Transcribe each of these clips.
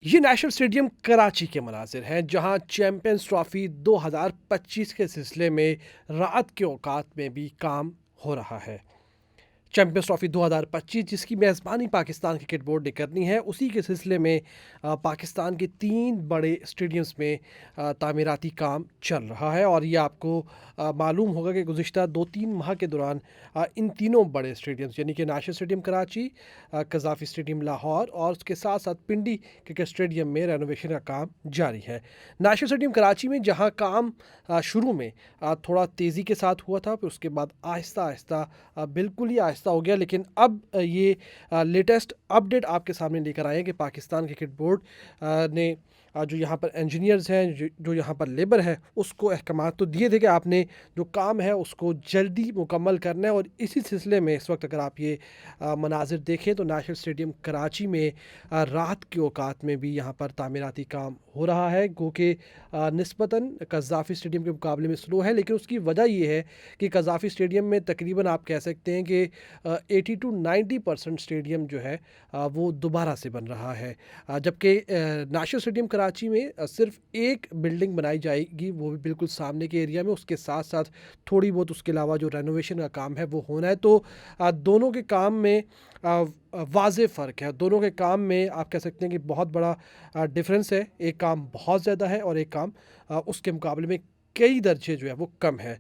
ये national stadium Karachi के मनाजिर हैं, जहां चैंपियंस ट्रॉफी 2025 के सिलसिले में रात के औकात में भी काम हो रहा है। चैंपियंस ट्रॉफी 2025 जिसकी मेज़बानी पाकिस्तान क्रिकेट बोर्ड ने करनी है, उसी के सिलसिले में पाकिस्तान के 3 बड़े स्टेडियम्स में तामीराती काम चल रहा है। और ये आपको मालूम होगा कि गुज़िश्ता 2-3 माह के दौरान इन तीनों बड़े स्टेडियम्स यानी कि national stadium Karachi, Gaddafi stadium Lahore और उसके साथ-साथ पिंडी क्रिकेट स्टेडियम में रेनोवेशन का काम जारी है। नेशनल स्टेडियम कराची में जहाँ काम शुरू में थोड़ा तेज़ी के साथ हुआ था, फिर उसके बाद आहिस्ता-आहिस्ता बिल्कुल ही आहिस्ता हो गया, लेकिन अब ये लेटेस्ट अपडेट आपके सामने लेकर आए हैं कि पाकिस्तान क्रिकेट बोर्ड ने जो यहाँ पर इंजीनियर्स हैं, जो यहाँ पर लेबर है, उसको अहकामात तो दिए थे कि आपने जो काम है उसको जल्दी मुकम्मल करना है। और इसी सिलसिले में इस वक्त अगर आप ये मनाजिर देखें तो नेशनल स्टेडियम कराची में रात के औकात में भी यहाँ पर तामीराती काम हो रहा है, गो कि निस्बतन कज़ाफ़ी स्टेडियम के मुकाबले में स्लो है। लेकिन उसकी वजह ये है कि कज़ाफ़ी स्टेडियम में तकरीबन आप कह सकते हैं कि 80 टू 90% स्टेडियम जो है वो दोबारा से बन रहा है। जबकि नेशनल स्टेडियम कराची में सिर्फ एक बिल्डिंग बनाई जाएगी, वो भी बिल्कुल सामने के एरिया में। उसके साथ साथ थोड़ी बहुत उसके अलावा जो रेनोवेशन का काम है वो होना है। तो दोनों के काम में वाज़ेह फ़र्क है। दोनों के काम में आप कह सकते हैं कि बहुत बड़ा डिफरेंस है। एक काम बहुत ज़्यादा है और एक काम उसके मुकाबले में कई दर्जे जो है वो कम है।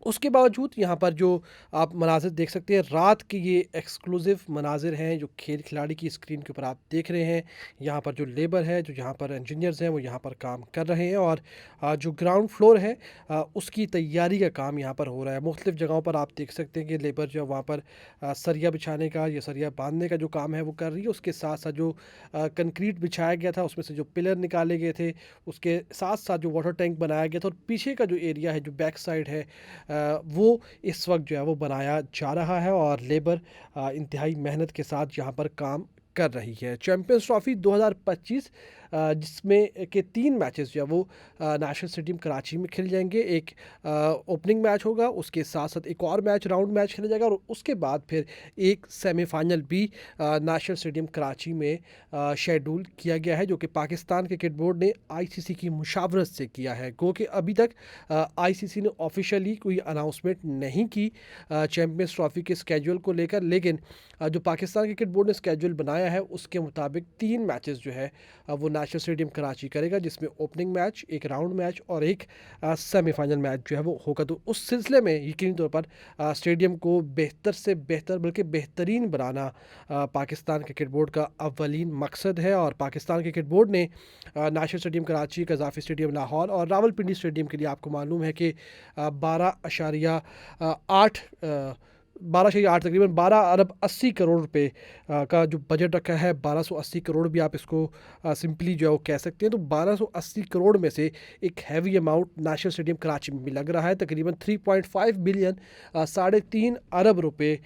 उसके बावजूद यहाँ पर जो आप मनाज़िर देख सकते हैं, रात के ये एक्सक्लूसिव मनाज़िर हैं जो खेल खिलाड़ी की स्क्रीन के ऊपर आप देख रहे हैं। यहाँ पर जो लेबर है, जो यहाँ पर इंजीनियर्स हैं, वो यहाँ पर काम कर रहे हैं। और जो ग्राउंड फ्लोर है उसकी तैयारी का काम यहाँ पर हो रहा है। मुख्तलिफ़ जगहों पर आप देख सकते हैं कि लेबर जो है वहाँ पर सरिया बिछाने का या सरिया बांधने का जो काम है वो कर रही है। उसके साथ साथ जो कंक्रीट बिछाया गया था उसमें से जो पिलर निकाले गए थे, उसके साथ साथ जो वाटर टैंक बनाया गया था, और पीछे का जो एरिया है, जो बैक साइड है, वो इस वक्त जो है वो बनाया जा रहा है। और लेबर इंतहाई मेहनत के साथ यहाँ पर काम कर रही है। चैंपियंस ट्रॉफी 2025 जिसमें के 3 मैचेस जो है वो नेशनल स्टेडियम कराची में खेले जाएंगे। एक ओपनिंग मैच होगा, उसके साथ साथ एक और मैच, राउंड मैच खेला जाएगा, और उसके बाद फिर एक सेमीफाइनल भी नेशनल स्टेडियम कराची में शेड्यूल किया गया है, जो कि पाकिस्तान क्रिकेट बोर्ड ने आईसीसी की मुशावरत से किया है। गो कि अभी तक आईसीसी ने ऑफिशियली कोई अनाउंसमेंट नहीं की चैंपियंस ट्रॉफी के स्केड्यूल को लेकर, लेकिन जो पाकिस्तान क्रिकेट बोर्ड ने स्केड्यूल बनाया है उसके मुताबिक 3 मैचेस जो है वो नेशनल स्टेडियम कराची करेगा, जिसमें ओपनिंग मैच, एक राउंड मैच और एक सेमीफाइनल मैच जो है वो होगा। तो उस सिलसिले में यकीनी तौर पर स्टेडियम को बेहतर से बेहतर बल्कि बेहतरीन बनाना पाकिस्तान क्रिकेट बोर्ड का अव्वलीन मकसद है। और पाकिस्तान क्रिकेट बोर्ड ने national stadium Karachi, Gaddafi stadium Lahore और रावलपिंडी स्टेडियम के लिए आपको मालूम है कि 12.8 तकरीबन 12 अरब 80 करोड़ रुपए का जो बजट रखा है, 1280 करोड़ भी आप इसको सिंपली जो है वो कह सकते हैं। तो 1280 करोड़ में से एक heavy amount national stadium Karachi में भी लग रहा है, तकरीबन 3.5 बिलियन, 3.5 अरब रुपए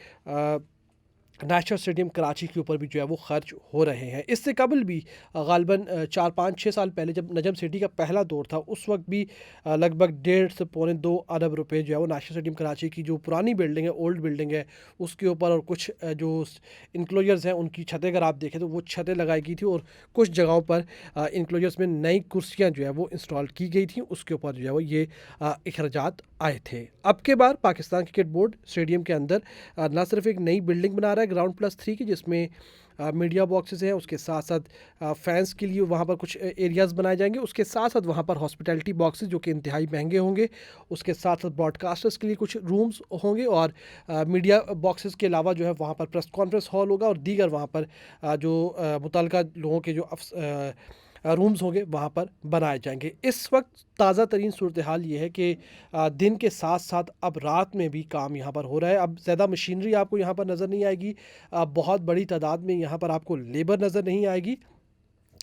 नेशनल स्टेडियम कराची के ऊपर भी जो है वो खर्च हो रहे हैं। इससे कबल भी ग़ालिबन 4-5-6 साल पहले जब नजम सिटी का पहला दौर था, उस वक्त भी लगभग 1.5 से पौने 2 अरब रुपए जो है वो नेशनल स्टेडियम कराची की जो पुरानी बिल्डिंग है, ओल्ड बिल्डिंग है, उसके ऊपर और कुछ जो इंक्लोजर्स हैं उनकी छतें अगर आप देखें तो वो छतें लगाई गई थी, और कुछ जगहों पर इंक्लोजर्स में नई कुर्सियाँ जो है वो इंस्टॉल की गई थी, उसके ऊपर जो है वो ये अखराजात आए थे। अब के बार पाकिस्तान क्रिकेट बोर्ड स्टेडियम के अंदर ना सिर्फ एक नई बिल्डिंग बना रहा है ग्राउंड प्लस 3 की, जिसमें मीडिया बॉक्सेस हैं, उसके साथ साथ फैंस के लिए वहाँ पर कुछ एरियाज़ बनाए जाएंगे, उसके साथ साथ वहाँ पर हॉस्पिटैलिटी बॉक्सेस जो कि इंतहाई महंगे होंगे, उसके साथ साथ ब्रॉडकास्टर्स के लिए कुछ रूम्स होंगे, और मीडिया बॉक्सेस के अलावा जो है वहाँ पर प्रेस कॉन्फ्रेंस हॉल होगा, और दीगर वहाँ पर जो मुतल्लिका लोगों के जो रूम्स होंगे वहाँ पर बनाए जाएंगे। इस वक्त ताज़ा तरीन सूरत हाल ये है कि दिन के साथ साथ अब रात में भी काम यहाँ पर हो रहा है। अब ज़्यादा मशीनरी आपको यहाँ पर नज़र नहीं आएगी, बहुत बड़ी तादाद में यहाँ पर आपको लेबर नज़र नहीं आएगी,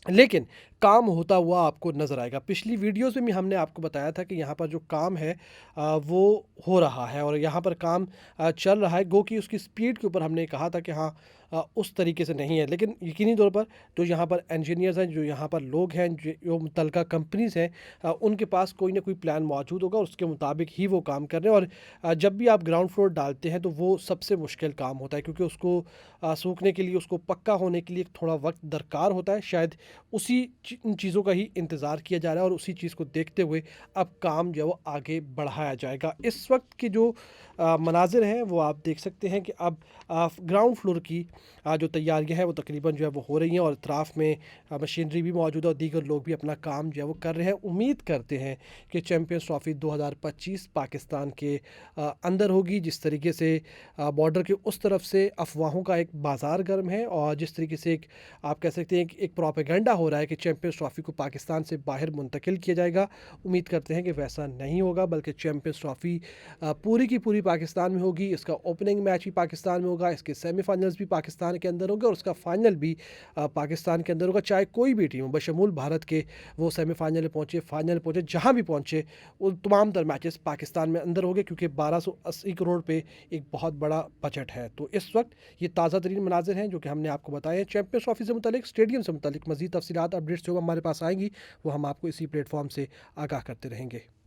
लेकिन काम होता हुआ आपको नज़र आएगा। पिछली वीडियोज़ में भी हमने आपको बताया था कि यहाँ पर जो काम है वो हो रहा है, और यहाँ पर काम चल रहा है। गो कि उसकी स्पीड के ऊपर हमने कहा था कि हाँ उस तरीके से नहीं है। लेकिन यकीनी तौर पर जो यहाँ पर इंजीनियर्स हैं, जो यहाँ पर लोग हैं, जो मुतल्लिका कंपनीज़ हैं, उनके पास कोई ना कोई प्लान मौजूद होगा और उसके मुताबिक ही वो काम कर रहे हैं। और जब भी आप ग्राउंड फ्लोर डालते हैं तो वो सबसे मुश्किल काम होता है, क्योंकि उसको सूखने के लिए, उसको पक्का होने के लिए थोड़ा वक्त दरकार होता है। शायद उसी इन चीज़ों का ही इंतज़ार किया जा रहा है और उसी चीज़ को देखते हुए अब काम जो है वो आगे बढ़ाया जाएगा। इस वक्त के जो मनाजिर हैं वो आप देख सकते हैं कि अब ग्राउंड फ्लोर की जो तैयारियां हैं वो तकरीबन जो है वो हो रही हैं और अतराफ़ में मशीनरी भी मौजूद है और दीगर लोग भी अपना काम जो है वो कर रहे हैं। उम्मीद करते हैं कि चैम्पियंस ट्रॉफ़ी 2025 पाकिस्तान के अंदर होगी। जिस तरीके से बॉर्डर के उस तरफ से अफवाहों का एक बाज़ार गर्म है और जिस तरीके से एक आप कह सकते हैं कि एक प्रोपेगेंडा हो रहा है कि चैम्पियंस ट्रॉफ़ी को पाकिस्तान से बाहर मुंतकिल किया जाएगा, उम्मीद करते हैं कि वैसा नहीं होगा, बल्कि चैम्पियंस ट्रॉफ़ी पूरी की पूरी पाकिस्तान में होगी। इसका ओपनिंग मैच भी पाकिस्तान में होगा, इसके सेमीफाइनल्स भी पाकिस्तान के अंदर होंगे और उसका फाइनल भी पाकिस्तान के अंदर होगा। चाहे कोई भी टीम हो, बशमूल भारत के, वो सेमीफाइनल में पहुँचे, फाइनल में पहुँचे, जहाँ भी पहुँचे, वो तमाम तर मैचेस पाकिस्तान में अंदर होंगे, क्योंकि 1280 करोड़ पे एक बहुत बड़ा बजट है। तो इस वक्त ये ताज़ा तरीन मनाजिर हैं जो कि हमने आपको बताए हैं। चैम्पियंस ट्रॉफी से मुतालिक, स्टेडियम से मुतालिक मज़ीद तफसीलात, अपडेट्स जो हमारे पास आएंगी वो हम आपको इसी प्लेटफॉर्म से आगाह करते रहेंगे।